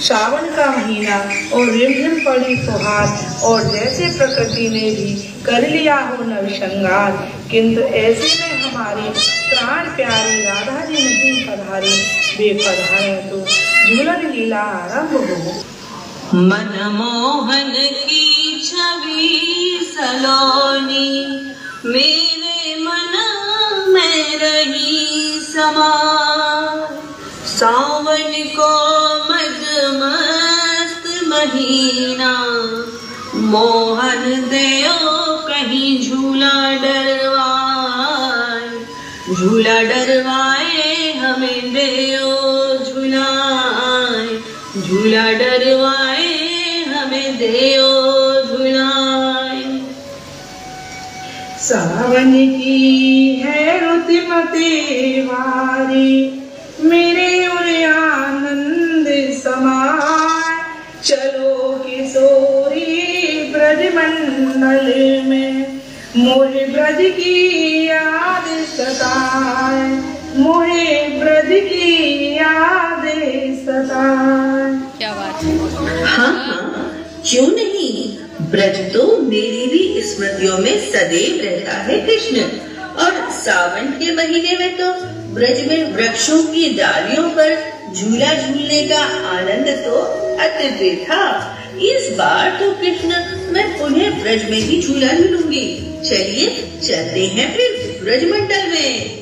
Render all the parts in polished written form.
सावन का महीना और रिमझिम पड़ी फुहार, और जैसे प्रकृति ने भी कर लिया हो नव श्रृंगार, किंतु ऐसे में हमारी प्राण प्यारी राधा जी नहीं पधारी, वे पधारे तो झूलन लीला आरंभ हो। मनमोहन की छवि सलोनी मेरे मन में रही समार, सावन को मदमस्त महीना मोहन देओ कहीं झूला डरवाए हमें देओ झूलाए, झूला डरवाए हमें देओ झूलाए। सावन की है रुत मते वारी, मेरे उरे आनंद समाए, चलो किशोरी ब्रज मंडल में, मोहे ब्रज की याद सताए, मोहे ब्रज की याद सताए। क्या बात है। हाँ हाँ, क्यों नहीं, ब्रज तो मेरी भी स्मृतियों में सदैव रहता है कृष्ण। और सावन के महीने में तो ब्रज में वृक्षों की डालियों पर झूला झूलने का आनंद तो अद्भुत था। इस बार तो कृष्ण मैं उन्हें ब्रज में ही झूला झूलूंगी। चलिए चलते हैं फिर ब्रज मंडल में।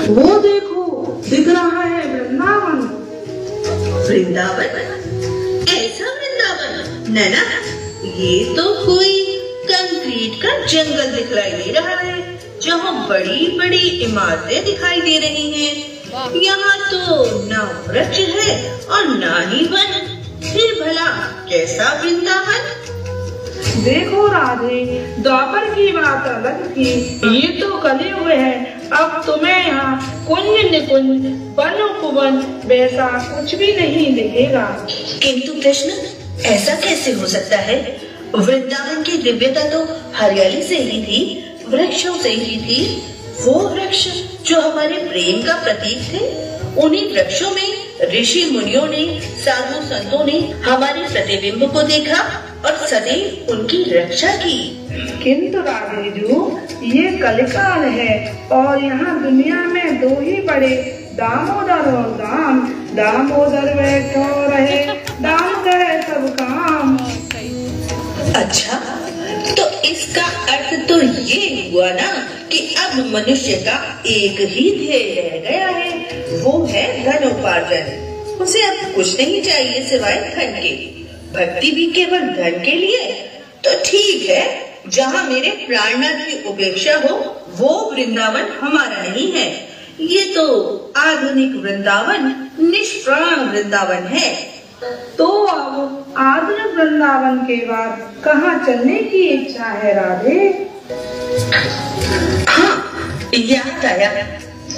वो देखो दिख रहा है वृंदावन। वृंदावन? ऐसा वृंदावन? नैना, ये तो कोई कंक्रीट का जंगल दिखाई दे रहा है, जहाँ बड़ी बड़ी इमारतें दिखाई दे रही हैं। यहाँ तो न वृक्ष है और न ही वन, फिर भला कैसा वृंदावन? देखो राधे, द्वापर की बात अलग थी, ये तो कलयुग है। अब तुम्हें यहाँ कुंज निकुंज वन उपवन वैसा कुछ भी नहीं दिखेगा। किंतु कृष्ण, ऐसा कैसे हो सकता है? वृंदावन की दिव्यता तो हरियाली से ही थी, वृक्षों से ही थी। वो वृक्ष जो हमारे प्रेम का प्रतीक थे, उन्हीं वृक्षों में ऋषि मुनियों ने, साधु संतों ने हमारे प्रतिबिंब को देखा और सदैव उनकी रक्षा की। किंतु राधेजू, ये कलिकाल है और यहाँ दुनिया में दो ही बड़े, दामोदर और दाम। दामोदर बैठो रहे, दाम करे सब काम। अच्छा, तो इसका अर्थ तो ये हुआ ना कि अब मनुष्य का एक ही ध्येय रह गया है, वो है धनोपार्जन। उसे अब कुछ नहीं चाहिए सिवाय धन के। भक्ति भी केवल धन के लिए? तो ठीक है, जहाँ मेरे प्राणनाथ की उपेक्षा हो वो वृंदावन हमारा नहीं है। ये तो आधुनिक वृंदावन, निष्प्राण वृंदावन है। तो अब आधुनिक वृंदावन के बाद कहाँ चलने की इच्छा है राधे? हाँ, याद आया।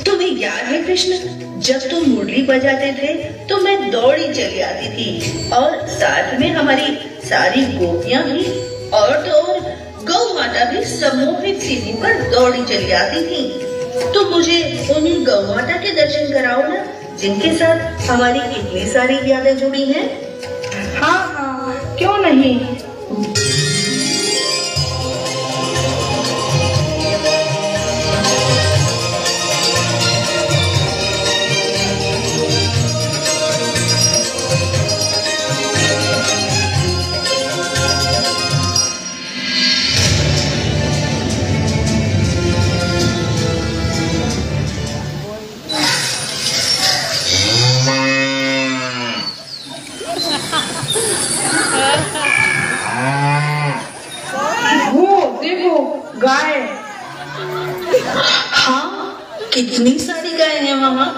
तुम्हें याद है कृष्ण, जब तुम मुरली बजाते थे तो मैं दौड़ी चली आती थी, और साथ में हमारी सारी गोपियां भी, और तो और गौ माता भी सम्मोहित सी होकर दौड़ी चली आती थी। तो मुझे उन्हीं गौ माता के दर्शन कराओ ना, जिनके साथ हमारी इतनी सारी यादें जुड़ी हैं। हाँ हाँ, क्यों नहीं। गाय। हाँ, कितनी सारी गाय हैं वहाँ,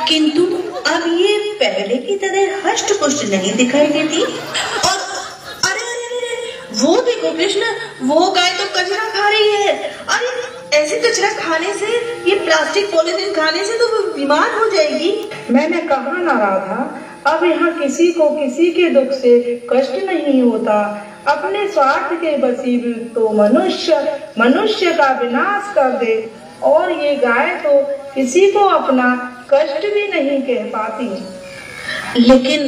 किंतु अब ये पहले की तरह हष्ट पुष्ट नहीं दिखाई देती। और अरे अरे अरे, वो देखो कृष्ण, वो गाय तो कचरा खा रही है। अरे ऐसे कचरा खाने से, ये प्लास्टिक पॉलीथीन खाने से तो वो बीमार हो जाएगी। मैंने कहा ना राधा, अब यहाँ किसी को किसी के दुख से कष्ट नहीं होता। अपने स्वार्थ के वसीले तो मनुष्य का विनाश कर दे, और ये गाय तो किसी को अपना कष्ट भी नहीं कह पाती। लेकिन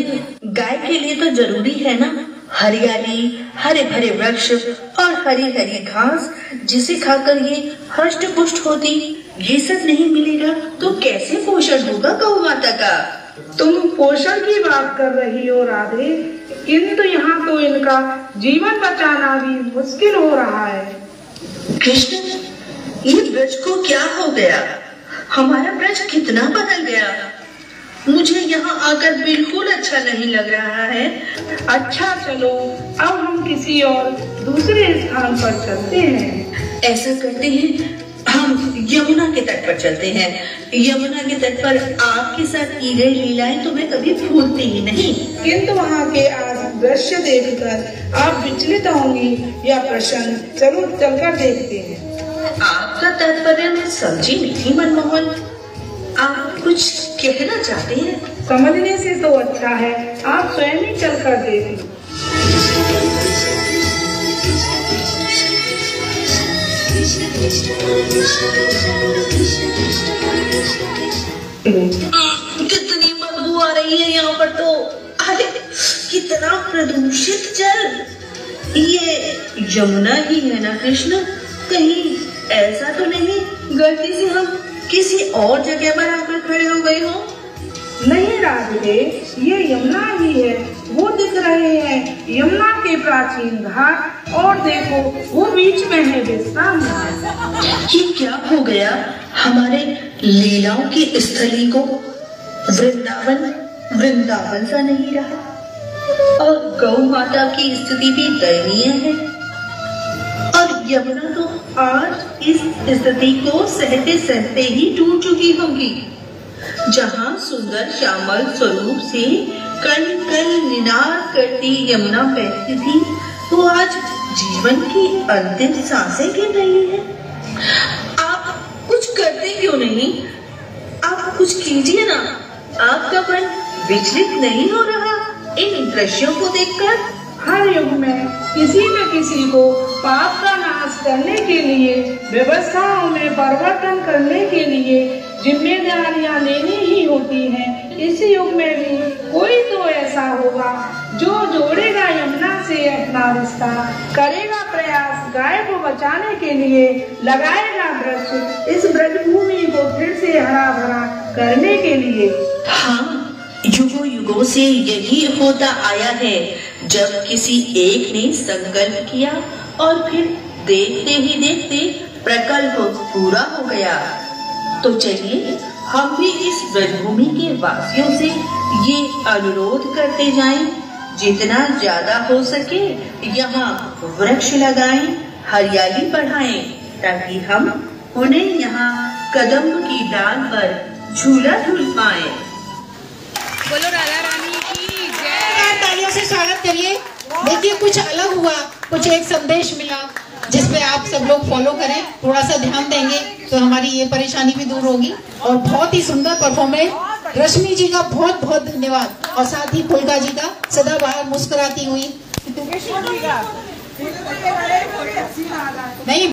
गाय के लिए तो जरूरी है ना हरियाली, हरे भरे वृक्ष और हरी हरी घास, जिसे खाकर ये हष्ट पुष्ट होती। ये सब नहीं मिलेगा तो कैसे पोषण होगा गौ माता का? तुम पोषण की बात कर रही हो राधे, किंतु यहाँ तो इनका जीवन बचाना भी मुश्किल हो रहा है। कृष्ण, ये ब्रज को क्या हो गया? हमारा ब्रज कितना बदल गया। मुझे यहाँ आकर बिल्कुल अच्छा नहीं लग रहा है। अच्छा चलो, अब हम किसी और दूसरे स्थान पर चलते हैं। ऐसा करते हैं, हम यमुना के तट पर चलते हैं। यमुना के तट पर आपके साथ की गई लीलाएं तो मैं कभी भूलती ही नहीं। किंतु वहाँ के आज दृश्य देखकर आप विचलित होंगी या प्रसन्न? चलो चलकर देखते हैं। आपका तात्पर्य मैं समझी नहीं मनमोहन, आप कुछ कहना चाहते हैं? समझने से तो अच्छा है आप स्वयं ही चलकर देख लो। कितनी बदबू आ रही है यहाँ पर तो। अरे कितना प्रदूषित जल। ये यमुना ही है ना कृष्ण? कहीं ऐसा तो नहीं गलती से हम किसी और जगह पर आकर खड़े हो गए हो? नहीं राधे, ये यमुना ही है। वो दिख रहे हैं यमुना के प्राचीन घाट, और देखो वो बीच में है विश्राम। ये क्या हो गया हमारे लीलाओं की स्थली को? वृंदावन सा नहीं रहा, और गौ माता की स्थिति भी दयनीय है। और यमुना तो आज इस स्थिति को सहते सहते ही टूट चुकी होगी। जहाँ सुंदर श्यामल स्वरूप से कल कल निनाद करती यमुना बहती थी, वो आज जीवन की अंतिम सांसें गिर रही है। आप कुछ करते क्यों नहीं? आप कुछ कीजिए ना। आपका मन विचलित नहीं हो रहा इन दृश्यों को देखकर? हर युग में किसी न किसी को पाप का नाश करने के लिए, व्यवस्थाओं में परिवर्तन करने के लिए जिम्मेदारियां लेनी ही होती हैं। इस युग में भी कोई तो ऐसा होगा जो जोड़ेगा यमुना से अपना रिश्ता, करेगा प्रयास गाय को बचाने के लिए, लगाएगा वृक्ष इस ब्रज भूमि को फिर से हरा भरा करने के लिए। हाँ, युगों युगों से यही होता आया है। जब किसी एक ने संकल्प किया और फिर देखते ही देखते प्रकल्प पूरा हो गया। तो चलिए हम भी इस ब्रजभूमि के वासियों से ये अनुरोध करते जाएं, जितना ज्यादा हो सके यहाँ वृक्ष लगाएं, हरियाली बढ़ाएं, ताकि हम उन्हें यहाँ कदम की डाल पर झूला झूल पाएं। बोलो राधा रानी की जय। तालियों से स्वागत करिए। देखिए कुछ अलग हुआ, कुछ एक संदेश मिला जिसपे आप सब लोग फॉलो करें, थोड़ा सा ध्यान देंगे तो हमारी ये परेशानी भी दूर होगी। और बहुत ही सुंदर परफॉर्मेंस, रश्मि जी का बहुत बहुत धन्यवाद, और साथ ही फुल्का जी का सदा बाहर मुस्कुराती हुई। नहीं